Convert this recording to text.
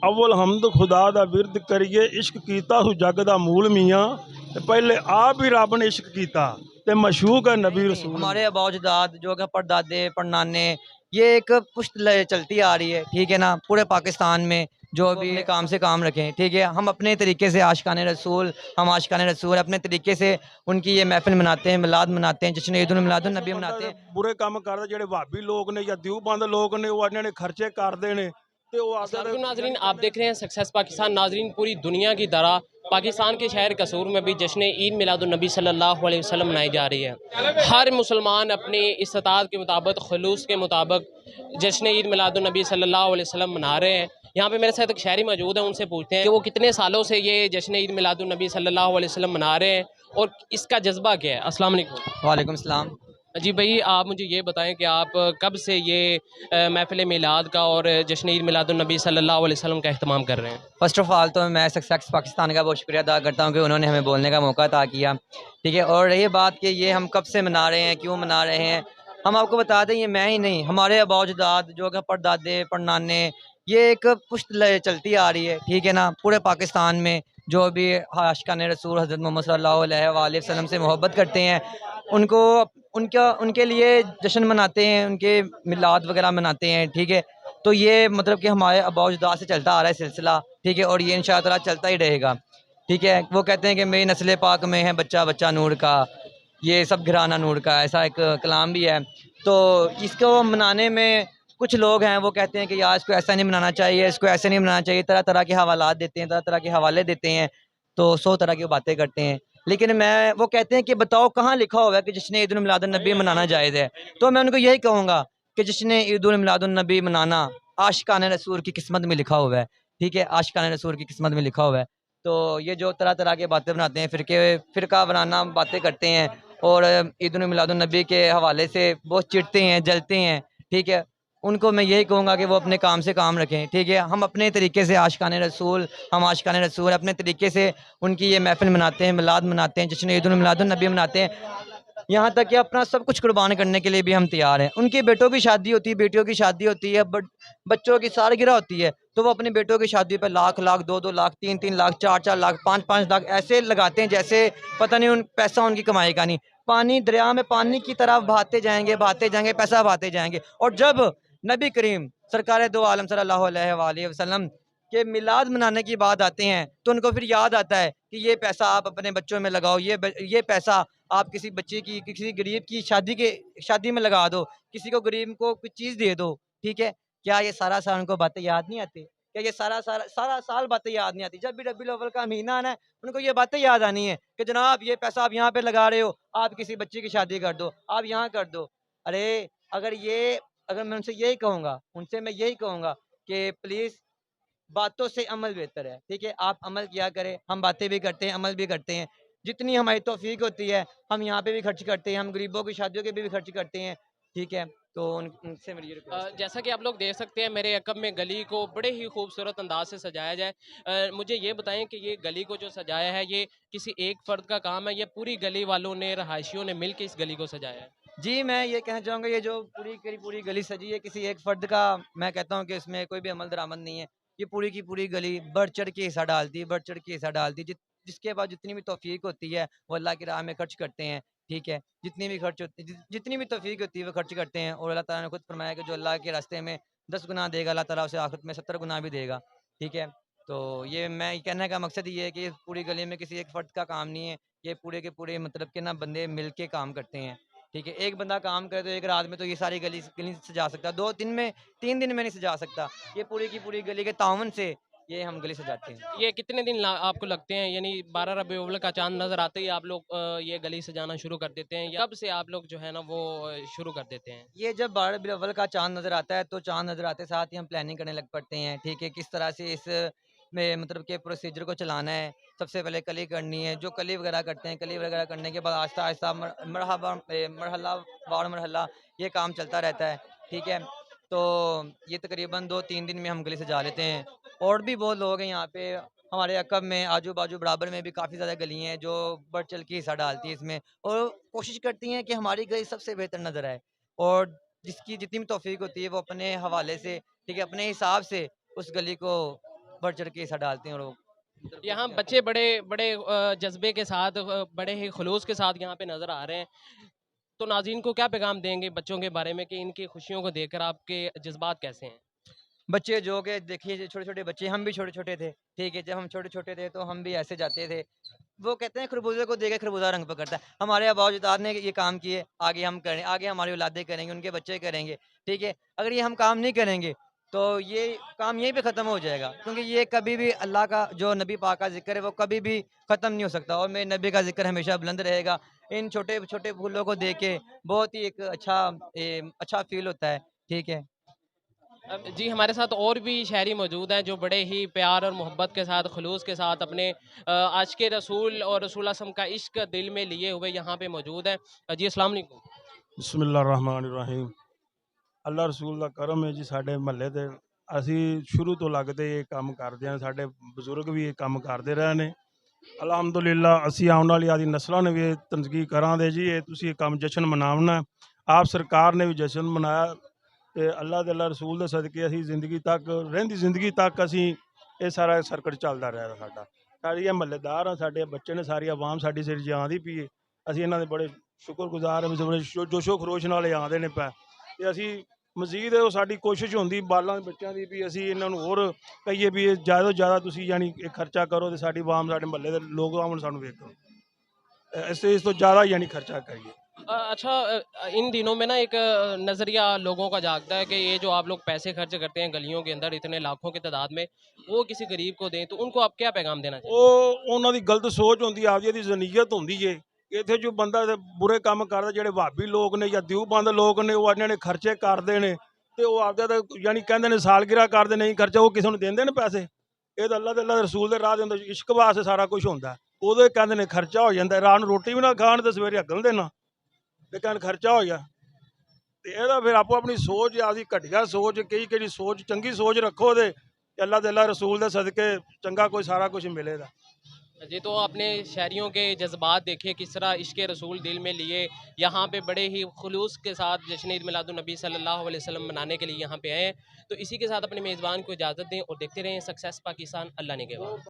अव्वल हमद खुदा दा विरद करिए, इश्क कीता हु जग दा मूल मियाँ, ते पहले आप ही रब ने इश्क कीता ते मशूक है नहीं नबी नहीं, रसूल हमारे मियाँ। अबाउजदाद जो है परदादे परनाने, ये एक पुश्त चलती आ रही है, ठीक है ना। पूरे पाकिस्तान में जो भी अपने काम से काम रखें, ठीक है। हम अपने तरीके से आशिकाने रसूल, हम आशिकाने रसूल अपने तरीके से उनकी ये महफिल मनाते हैं, मिलाद मनाते हैं, जश्न ईद उल मिलाद उन देखो नबी बंदा मनाते ते हैं। बुरे काम करदा, जेह्ड़े भाभी लोग ने या दिवबंद लोग ने, वो इन्हां ने खर्चे करदे ने ते वो अस्सलाम आखदे वालेकुम ते नाजरीन, यानी आप कहंदे ने। देख रहे हैं सक्सेस पाकिस्तान। नाजरीन, पूरी दुनिया की तरह पाकिस्तान के शहर कसूर में भी जश्न ईद मिलादुन्नबी सल्लल्लाहु अलैहि वसल्लम मनाई जा रही है। हर मुसलमान अपनी इस्तात के मुताबिक, खलूस के मुताबिक जश्न ईद मिलादुन्नबी सल्लल्लाहु अलैहि वसल्लम मना रहे हैं। यहाँ पे मेरे साथ एक शहरी मौजूद है, उनसे पूछते हैं कि वो कितने सालों से ये जश्न ईद मिलादुन्नबी सल्लल्लाहु अलैहि वसल्लम मना रहे हैं और इसका जज्बा क्या है। अस्सलाम वालेकुम। वालेकुम सलाम। जी भाई, आप मुझे ये बताएं कि आप कब से ये महफ़िल मिलाद का और जश्न ईद मिलादुन्नबी सल्लल्लाहु अलैहि वसल्लम का अहतमाम कर रहे हैं। फ़र्स्ट ऑफ़ ऑल तो मैं सक्सेस पाकिस्तान का बहुत शुक्रिया अदा करता हूँ कि उन्होंने हमें बोलने का मौका अता किया, ठीक है। और रही बात कि ये हम कब से मना रहे हैं, क्यों मना रहे हैं, हम आपको बता दें, ये मैं ही नहीं, हमारे आबा-ओ-अजदाद जो कि परदादे, परनाने, ये एक पुश्त चलती आ रही है, ठीक है ना। पूरे पाकिस्तान में जो भी आशिकाने रसूल हज़रत मोहम्मद सल्लल्लाहु अलैहि वसल्लम से मोहब्बत करते हैं, उनको उनका उनके लिए जश्न मनाते हैं, उनके मिलाद वगैरह मनाते हैं, ठीक है। तो ये मतलब कि हमारे आबा-ओ-अजदाद से चलता आ रहा है सिलसिला, ठीक है। और ये इंशाअल्लाह ताला चलता ही रहेगा, ठीक है। वो कहते हैं कि मेरी नस्ल पाक में है बच्चा बच्चा नूर का, ये सब घराना नूर का, ऐसा एक कलाम भी है। तो इसको मनाने में कुछ लोग हैं, वो कहते हैं कि यार इसको ऐसा नहीं मनाना चाहिए, इसको ऐसे नहीं मनाना चाहिए, तरह-तरह के हवालात देते हैं, तरह-तरह के हवाले देते हैं, तो 100 तरह की बातें करते हैं। लेकिन वो कहते हैं कि बताओ कहाँ लिखा हुआ है कि जश्न ईद उल मिलादुन नबी मनाना जायज़ है? तो मैं उनको यही कहूँगा कि जश्न ईद उल मिलादुन नबी मनाना आशिकाने रसूल की किस्मत में लिखा हुआ है, ठीक है। आशिकाने रसूल की किस्मत में लिखा हुआ है। तो ये जो तरह-तरह की बातें बनाते हैं, फ़िरका वराना बातें करते हैं और ईद उल मिलादुन नबी के हवाले से बहुत चिढ़ते हैं, जलते हैं, ठीक है। उनको मैं यही कहूँगा कि वो अपने काम से काम रखें, ठीक है। हम अपने तरीके से आशिकाने रसूल, हम आशिकाने रसूल अपने तरीके से उनकी ये महफ़िल मनाते हैं, मिलाद मनाते हैं, जश्न ईद उल मिलादुन नबी मनाते हैं। यहाँ तक कि अपना सब कुछ कुर्बान करने के लिए भी हम तैयार हैं। उनके बेटों की शादी होती है, बेटियों की शादी होती है, बच्चों की सालगिरह होती है, तो वो अपने बेटों की शादी पे लाख-लाख, 2-2 लाख, 3-3 लाख, 4-4 लाख, 5-5 लाख ऐसे लगाते हैं जैसे पता नहीं उन पैसा उनकी कमाई का नहीं। पानी दरिया में पानी की तरह बहाते जाएँगे, पैसा बहाते जाएँगे। और जब नबी करीम सरकारे दो आलम सल्लल्लाहु अलैहि वसल्लम के मिलाद मनाने की बात आते हैं, तो उनको फिर याद आता है कि ये पैसा आप अपने बच्चों में लगाओ, ये पैसा आप किसी बच्चे की, किसी गरीब की शादी में लगा दो, किसी को गरीब को कुछ चीज़ दे दो, ठीक है। क्या ये सारा साल उनको बातें याद नहीं आती? क्या ये सारा साल बातें याद नहीं आती? जब भी रबीउल अव्वल का महीना आना है, उनको ये बातें याद आनी है कि जनाब ये पैसा आप यहाँ पे लगा रहे हो, आप किसी बच्चे की शादी कर दो, आप यहाँ कर दो। अरे! अगर मैं उनसे मैं यही कहूँगा कि प्लीज़ बातों से अमल बेहतर है, ठीक है? आप अमल किया करें, हम बातें भी करते हैं, अमल भी करते हैं। जितनी हमारी तौफ़ीक होती है, हम यहाँ पे भी खर्च करते हैं, हम गरीबों की शादियों के भी खर्च करते हैं, ठीक है? तो उनसे मेरी ये रिक्वेस्ट है। जैसा कि आप लोग देख सकते हैं, मेरे अकब में गली को बड़े ही खूबसूरत अंदाज से सजाया जाए। मुझे ये बताएं कि ये गली को जो सजाया है, ये किसी एक फ़र्द का काम है या पूरी गली वालों ने, रहायशियों ने मिल के इस गली को सजाया है? जी, मैं ये कहना चाहूँगा ये जो पूरी की पूरी गली सजी है किसी एक फ़र्द का, मैं कहता हूँ कि इसमें कोई भी अमल दरामद नहीं है। ये पूरी की पूरी गली बढ़-चढ़ के हिस्सा डालती है, बढ़-चढ़ के हिस्सा डालती है। जिसके पास जितनी भी तौफ़ीक होती है, वो अल्लाह की राह में खर्च करते हैं, ठीक है। जितनी भी तौफ़ीक होती है वो खर्च करते हैं और अल्लाह ताला ने खुद फरमाया कि जो अल्लाह के रास्ते में 10 गुना देगा, अल्लाह ताला उसे आखिरत में 70 गुना भी देगा, ठीक है। तो ये मैं कहने का मकसद ये है कि पूरी गली में किसी एक फ़र्द का काम नहीं है। ये पूरे के पूरे मतलब के ना बंदे मिल के काम करते हैं। ठीक है, एक बंदा काम करे तो एक रात में तो ये सारी गली गली सजा सकता है, 2 दिन में 3 दिन में नहीं सजा सकता। ये पूरी की पूरी गली के ताउन से ये हम गली सजाते हैं। ये कितने दिन आपको लगते हैं, यानी 12 रबी अव्वल का चांद नजर आते ही आप लोग ये गली सजाना शुरू कर देते हैं, या कब से आप लोग जो है ना वो शुरू कर देते हैं? ये जब 12 रबीउल अव्वल का चाँद नज़र आता है, तो चाँद नज़र आते साथ ही हम प्लानिंग करने लग पड़ते हैं, ठीक है? किस तरह से इस में मतलब के प्रोसीजर को चलाना है। सबसे पहले कली करनी है, जो कली वगैरह करते हैं, कली वगैरह करने के बाद आहिस्ता-आहिस्ता मरहला ये काम चलता रहता है, ठीक है? तो ये तकरीबन 2-3 दिन में हम गली सजा लेते हैं। और भी बहुत लोग हैं यहाँ पे, हमारे अक़ब में, आजू-बाजू बराबर में भी काफ़ी ज़्यादा गली हैं, जो बढ़-चढ़ के हिस्सा डालती है इसमें और कोशिश करती हैं कि हमारी गली सबसे बेहतर नज़र आए। और जिसकी जितनी भी तौफ़ीक होती है वो अपने हवाले से, ठीक है, अपने हिसाब से उस गली को बढ़ चढ़ के हिस्सा डालते हैं और वो यहाँ बच्चे बड़े बड़े जज्बे के साथ बड़े ही खुलूस के साथ यहाँ पे नज़र आ रहे हैं। तो नाज़रीन को क्या पैगाम देंगे बच्चों के बारे में कि इनकी खुशियों को देखकर आपके जज्बात कैसे हैं? बच्चे जो कि देखिए छोटे छोटे बच्चे, हम भी छोटे छोटे थे, ठीक है, जब हम छोटे छोटे थे तो हम भी ऐसे जाते थे। वो कहते हैं खरबूजे को देखे खरबूजा रंग पकड़ता है। हमारे आबा अजदाद ने ये काम किए, आगे हम करें, आगे हमारी औलादें करेंगे, उनके बच्चे करेंगे, ठीक है। अगर ये हम काम नहीं करेंगे तो ये काम यहीं पे ख़त्म हो जाएगा, क्योंकि ये कभी भी अल्लाह का जो नबी पाक का ज़िक्र है वो कभी भी ख़त्म नहीं हो सकता, और मेरे नबी का ज़िक्र हमेशा बुलंद रहेगा। इन छोटे छोटे फूलों को देख के बहुत ही एक अच्छा फ़ील होता है, ठीक है। जी, हमारे साथ और भी शहरी मौजूद हैं जो बड़े ही प्यार और मोहब्बत के साथ, खुलूस के साथ अपने आशिक़े रसूल और रसूल अल्लाह का इश्क दिल में लिए हुए यहाँ पे मौजूद हैं। जी, अस्सलाम वालेकुम। बिस्मिल्लाहिर्रहमानिर्रहीम। ਅੱਲਾ ਰਸੂਲ ਦਾ ਕਰਮ ਹੈ ਜੀ। ਸਾਡੇ ਮਹੱਲੇ ਤੇ ਅਸੀਂ ਸ਼ੁਰੂ ਤੋਂ ਲੱਗਦੇ ਇਹ ਕੰਮ ਕਰਦੇ ਹਾਂ, ਸਾਡੇ ਬਜ਼ੁਰਗ ਵੀ ਇਹ ਕੰਮ ਕਰਦੇ ਰਹੇ ਨੇ। ਅਲਹਮਦੁਲਿਲਾ ਅਸੀਂ ਆਉਣ ਵਾਲੀ ਆਦੀ ਨਸਲਾਂ ਨੇ ਵੀ ਇਹ ਤਨਜ਼ੀਹ ਕਰਾਂਗੇ ਜੀ। ਇਹ ਤੁਸੀਂ ਇਹ ਕੰਮ ਜਸ਼ਨ ਮਨਾਉਣਾ, ਆਪ ਸਰਕਾਰ ਨੇ ਵੀ ਜਸ਼ਨ ਮਨਾਇਆ ਤੇ ਅੱਲਾ ਦੇ ਅੱਲਾ ਰਸੂਲ ਦੇ ਸਦਕੇ ਅਸੀਂ ਜ਼ਿੰਦਗੀ ਤੱਕ ਰਹਿੰਦੀ ਜ਼ਿੰਦਗੀ ਤੱਕ ਅਸੀਂ ਇਹ ਸਾਰਾ ਸਰਕਟ ਚੱਲਦਾ ਰਿਹਾ ਸਾਡਾ। ਸਾਡੀ ਇਹ ਮਹੱਲੇਦਾਰ ਆ, ਸਾਡੇ ਬੱਚੇ ਨੇ, ਸਾਰੀ ਆਵਾਮ ਸਾਡੀ ਸਿਰ ਜਾਂਦੀ ਪਈ ਹੈ। ਅਸੀਂ ਇਹਨਾਂ ਦੇ ਬੜੇ ਸ਼ੁਕਰਗੁਜ਼ਾਰ ਹਾਂ, ਬੜੇ ਜੋਸ਼ੋ ਖਰੋਸ਼ ਨਾਲ ਆਉਂਦੇ ਨੇ ਪੈ ਤੇ ਅਸੀਂ ਮਜ਼ੀਦ ਉਹ ਸਾਡੀ ਕੋਸ਼ਿਸ਼ ਹੁੰਦੀ ਬਾਲਾਂ ਬੱਚਿਆਂ ਦੀ ਵੀ ਅਸੀਂ ਇਹਨਾਂ ਨੂੰ ਹੋਰ ਕਹੀਏ ਵੀ ਇਹ ਜ਼ਿਆਦਾ ਤੋਂ ਜ਼ਿਆਦਾ ਤੁਸੀਂ ਯਾਨੀ ਇਹ ਖਰਚਾ ਕਰੋ ਤੇ ਸਾਡੀ ਆਵਾਮ ਸਾਡੇ ਮਹੱਲੇ ਦੇ ਲੋਕ ਆਉਣ ਸਾਨੂੰ ਵੇਖੋ, ਇਸ ਤੋਂ ज़्यादा यानी खर्चा करिए। अच्छा, इन दिनों में ना एक नज़रिया लोगों का जागता है कि ये जो आप लोग पैसे खर्च करते हैं गलियों के अंदर इतने लाखों की तादाद में, वो किसी गरीब को दें, तो उनको आप क्या पैगाम देना चाहिए? ਉਹ ਉਹਨਾਂ ਦੀ ਗਲਤ ਸੋਚ ਹੁੰਦੀ, ਆਪਦੀ ਦੀ ਜ਼ਨੀਅਤ ਹੁੰਦੀ ਏ। ਇੱਥੇ ਜੋ ਬੰਦਾ ਤੇ ਬੁਰੇ ਕੰਮ ਕਰਦਾ, ਜਿਹੜੇ ਵਹਾਬੀ ਲੋਕ ਨੇ ਜਾਂ ਦਿਊਬੰਦ ਲੋਕ ਨੇ, ਉਹ ਇਹਨਾਂ ਨੇ ਖਰਚੇ ਕਰਦੇ ਨੇ ਤੇ ਉਹ ਆਪਦਾ ਤਾਂ ਯਾਨੀ ਕਹਿੰਦੇ ਨੇ ਸਾਲਗਿਰਾ ਕਰਦੇ, ਨਹੀਂ ਖਰਚਾ, ਉਹ ਕਿਸੇ ਨੂੰ ਦਿੰਦੇ ਨੇ ਪੈਸੇ। ਇਹ ਤਾਂ ਅੱਲਾ ਤੇ ਅੱਲਾ ਰਸੂਲ ਦੇ ਰਾਹ ਦੇ ਅੰਦਰ ਇਸ਼ਕ ਵਾਸਤੇ ਸਾਰਾ ਕੁਝ ਹੁੰਦਾ। ਉਦੋਂ ਇਹ ਕਹਿੰਦੇ ਨੇ ਖਰਚਾ ਹੋ ਜਾਂਦਾ, ਰਾਤ ਨੂੰ ਰੋਟੀ ਵੀ ਨਾ ਖਾਣ ਤੇ ਸਵੇਰੇ ਹੱਗਣ ਦੇਣਾ ਤੇ ਕਹਿਣ ਖਰਚਾ ਹੋ ਗਿਆ। ਤੇ ਇਹਦਾ ਫਿਰ ਆਪੋ ਆਪਣੀ ਸੋਚ, ਆਪਦੀ ਘਟੀਆ ਸੋਚ, ਕਿਹੜੀ ਸੋਚ, ਚੰਗੀ ਸੋਚ ਰੱਖੋ ਤੇ ਅੱਲਾ ਤੇ ਅੱਲਾ ਰਸੂਲ ਦੇ ਸਦਕੇ ਚੰਗਾ ਕੋਈ ਸਾਰਾ कुछ मिलेगा। जी, तो आपने शहरियों के जज्बात देखे किस तरह इश्क रसूल दिल में लिए यहाँ पे बड़े ही खुलूस के साथ जश्न ईद मिलादुन्नबी सल्लल्लाहु अलैहि वसल्लम मनाने के लिए यहाँ पे आए हैं। तो इसी के साथ अपने मेज़बान को इजाज़त दें और देखते रहें सक्सेस पाकिस्तान। अल्लाह ने के बाद।